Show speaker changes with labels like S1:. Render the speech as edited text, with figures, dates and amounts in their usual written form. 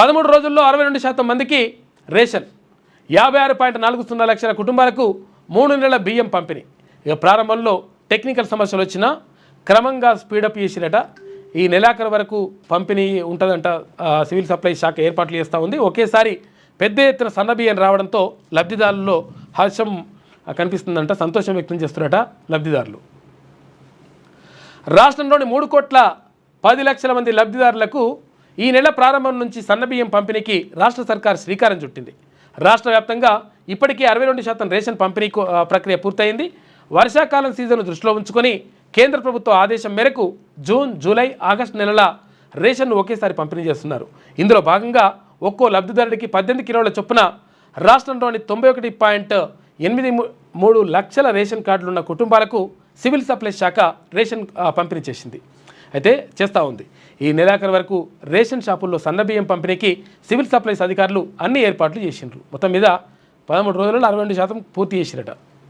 S1: 13 రోజుల్లో 62% మందికి రేషన్, 56.40 లక్షల కుటుంబాలకు 3 నెలల బియ్యం పంపిణీ. ఇక ప్రారంభంలో టెక్నికల్ సమస్యలు వచ్చినా క్రమంగా స్పీడప్ చేసిరట. ఈ నెలాఖరు వరకు పంపిణీ ఉంటుందంట. సివిల్ సప్లై శాఖ ఏర్పాట్లు చేస్తూ ఉంది. ఒకేసారి పెద్ద ఎత్తున సన్నబియ్యం రావడంతో లబ్ధిదారుల్లో హర్షం కనిపిస్తుందంట, సంతోషం వ్యక్తం చేస్తున్నట లబ్ధిదారులు. రాష్ట్రంలోని 3,10,00,000 మంది లబ్ధిదారులకు ఈ నెల ప్రారంభం నుంచి సన్నబియ్యం పంపిణీకి రాష్ట్ర సర్కార్ శ్రీకారం చుట్టింది. రాష్ట్ర వ్యాప్తంగా ఇప్పటికే 62% రేషన్ పంపిణీ ప్రక్రియ పూర్తయింది. వర్షాకాలం సీజన్ను దృష్టిలో ఉంచుకొని కేంద్ర ప్రభుత్వ ఆదేశం మేరకు జూన్, జూలై, ఆగస్టు నెలల రేషన్ను ఒకేసారి పంపిణీ చేస్తున్నారు. ఇందులో భాగంగా ఒక్కో లబ్ధిదారుడికి 18 కిలోల చొప్పున రాష్ట్రంలోని 91.83 లక్షల రేషన్ కార్డులున్న కుటుంబాలకు సివిల్ సప్లై శాఖ రేషన్ పంపిణీ చేస్తూ ఉంది. ఈ నెలాఖరు వరకు రేషన్ షాపుల్లో సన్నబియ్యం పంపిణీకి సివిల్ సప్లైస్ అధికారులు అన్ని ఏర్పాట్లు చేసిండ్రు. మొత్తం మీద 13 రోజులలో 62% పూర్తి చేసిరట.